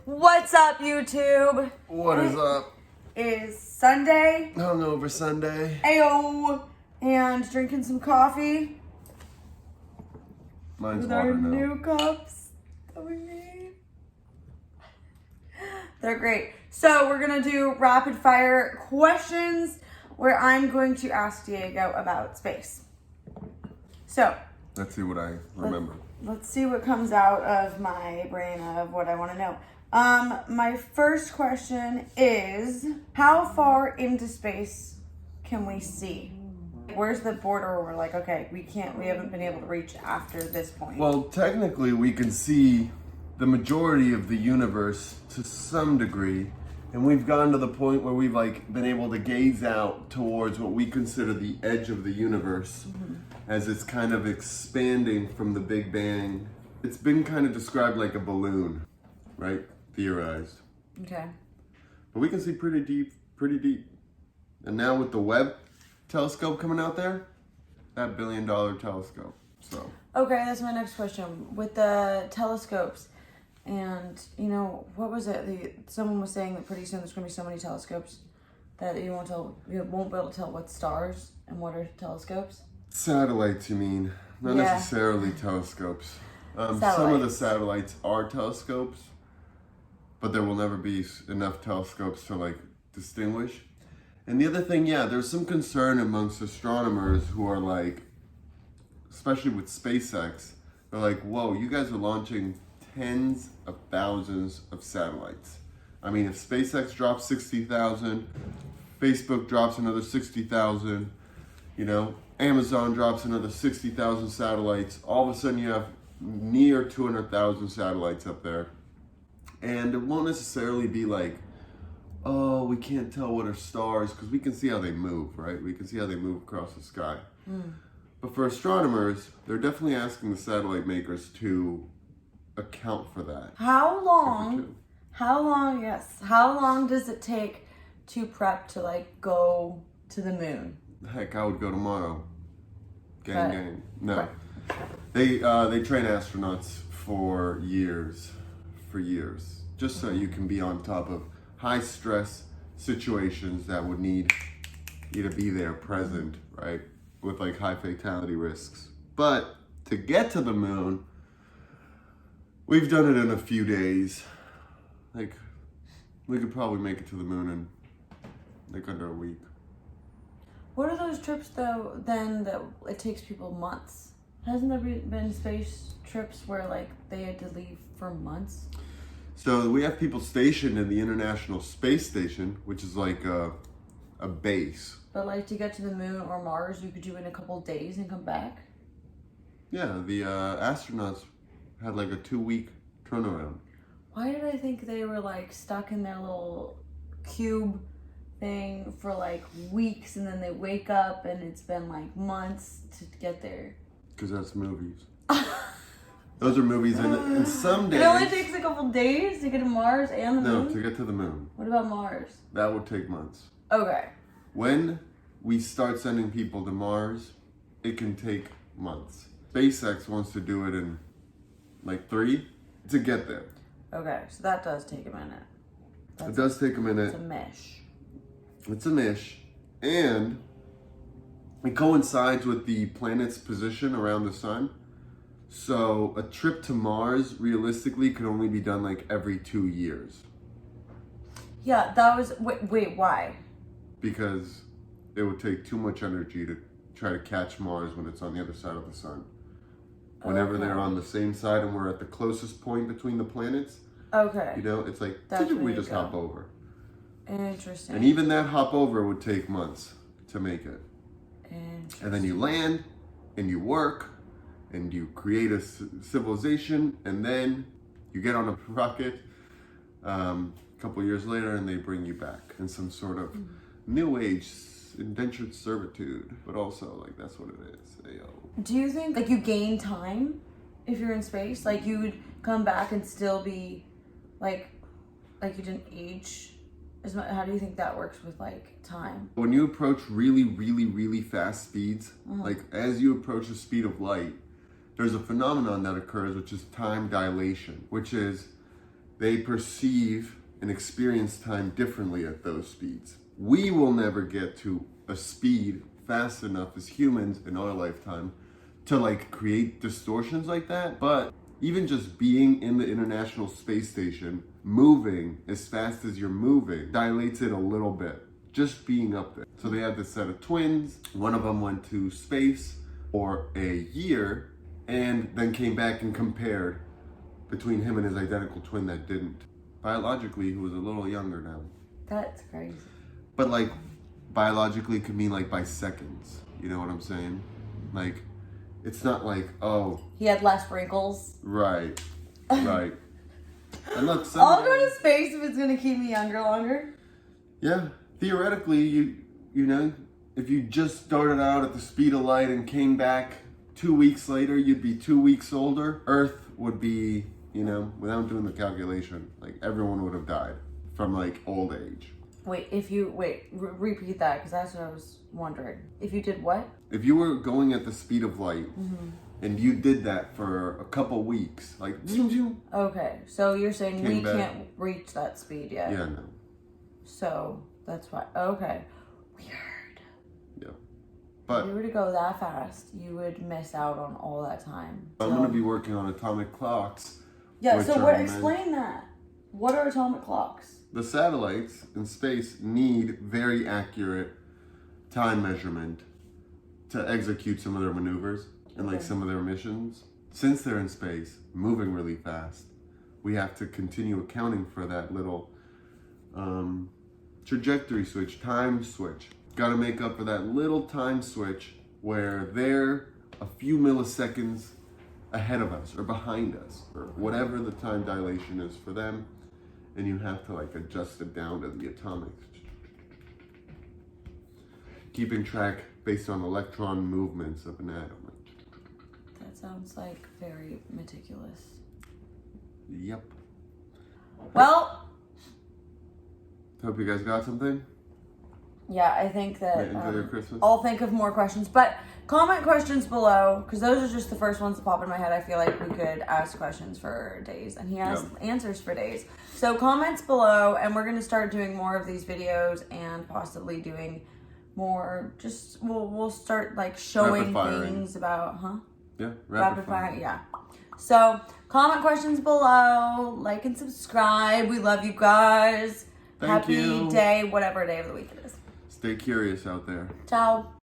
What's up, YouTube? What is up? It is Sunday. Hungover Sunday. Ayo! And drinking some coffee Mine's with water our now. new cups that we made. They're great. So we're gonna do rapid fire questions where I'm going to ask Diego about space. So Let's see what I remember. let's see what comes out of my brain of what I want to know. My first question is, how far into space can we see? Where's the border where we're like, okay, we haven't been able to reach after this point? Well, technically we can see the majority of the universe to some degree, and we've gotten to the point where we've been able to gaze out towards what we consider the edge of the universe as it's kind of expanding from the Big Bang. It's been kind of described like a balloon, right? Theorized. Okay. But we can see pretty deep. And now with the Webb telescope coming out there, that $1 billion telescope. So. Okay, that's my next question. With the telescopes, and what was it? Someone was saying that pretty soon there's going to be so many telescopes that you won't be able to tell what's stars and what are telescopes. Satellites, you mean? Not Yeah. necessarily telescopes. Some of the Satellites. satellites are telescopes, but there will never be enough telescopes to distinguish. And the other thing, there's some concern amongst astronomers who are especially with SpaceX, they're like, whoa, you guys are launching tens of thousands of satellites. I mean, if SpaceX drops 60,000, Facebook drops another 60,000, Amazon drops another 60,000 satellites, all of a sudden you have near 200,000 satellites up there. And it won't necessarily be oh, we can't tell what are stars, because we can see how they move, right? We can see how they move across the sky. But for astronomers, they're definitely asking the satellite makers to account for that. How long does it take to prep to go to the moon? Heck, I would go tomorrow. Gang. No. Right. They train astronauts for years. Just so you can be on top of high stress situations that would need you to be there present, right? With high fatality risks. But to get to the moon, we've done it in a few days. We could probably make it to the moon in under a week. What are those trips though then that it takes people months? Hasn't there been space trips where they had to leave for months? So we have people stationed in the International Space Station, which is a base. But to get to the moon or Mars, you could do it in a couple days and come back? Yeah, the astronauts had a 2-week turnaround. Why did I think they were stuck in their little cube thing for weeks, and then they wake up and it's been months to get there? Because that's movies. Those are movies, and some days... It only takes a couple days to get to Mars and the moon? No, to get to the moon. What about Mars? That would take months. Okay. When we start sending people to Mars, it can take months. SpaceX wants to do it in 3 to get there. Okay, so that does take a minute. It does take a minute. It's a mesh. It's a mish, and it coincides with the planet's position around the sun. So a trip to Mars realistically could only be done every 2 years. Yeah, that was... Wait, why? Because it would take too much energy to try to catch Mars when it's on the other side of the sun. Whenever they're on the same side and we're at the closest point between the planets, Okay. it's That's where we you just go. hop over. Interesting. And even that hop over would take months to make it. Interesting. And then you land, and you work, and you create a civilization, and then you get on a rocket a couple years later, and they bring you back in some sort of new age indentured servitude. But also, that's what it is. Ayo. Do you think you gain time if you're in space? You would come back and still be like you didn't age? How do you think that works with time? When you approach really fast speeds, as you approach the speed of light, there's a phenomenon that occurs, which is time dilation, which is they perceive and experience time differently at those speeds. We will never get to a speed fast enough as humans in our lifetime to like create distortions like that, but even just being in the International Space Station, moving as fast as you're moving, dilates it a little bit, just being up there. So they had this set of twins, one of them went to space for a year, and then came back and compared between him and his identical twin that didn't. Biologically, who was a little younger now. That's crazy. But like, biologically could mean like by seconds. You know what I'm saying? Like, it's not like, oh. He had less wrinkles. Right, right. And look, I'll go to space if it's gonna keep me younger longer. Yeah, theoretically, you know, if you just started out at the speed of light and came back 2 weeks later, you'd be 2 weeks older. Earth would be, you know, without doing the calculation, like everyone would have died from like old age. Wait, repeat that, because that's what I was wondering. If you did what? If you were going at the speed of light, and you did that for a couple weeks, like zoom, zoom. Okay, so you're saying we can't reach that speed yet? Yeah, no. So that's why. Okay, weird. Yeah, If but you were to go that fast, you would miss out on all that time. I'm gonna be working on atomic clocks. Yeah. which So are what? meant- Explain that. What are atomic clocks? The satellites in space need very accurate time measurement to execute some of their maneuvers and like some of their missions. Since they're in space, moving really fast, we have to continue accounting for that little trajectory switch, time switch. Got to make up for that little time switch where they're a few milliseconds ahead of us or behind us or whatever the time dilation is for them. And you have to like adjust it down to the atomics. Keeping track based on electron movements of an atom. That sounds like very meticulous. Yep. Well, Hope you guys got something. yeah, I think that Enjoy your Christmas. I'll think of more questions, but comment questions below, because those are just the first ones that pop in my head. I feel like we could ask questions for days, and he has answers for days. So comments below, and we're going to start doing more of these videos and possibly doing more. Just we'll start like showing things about, Yeah, rapid fire. Yeah. So comment questions below, like and subscribe. We love you guys. Thank Happy you. day, whatever day of the week it is. Stay curious out there. Ciao.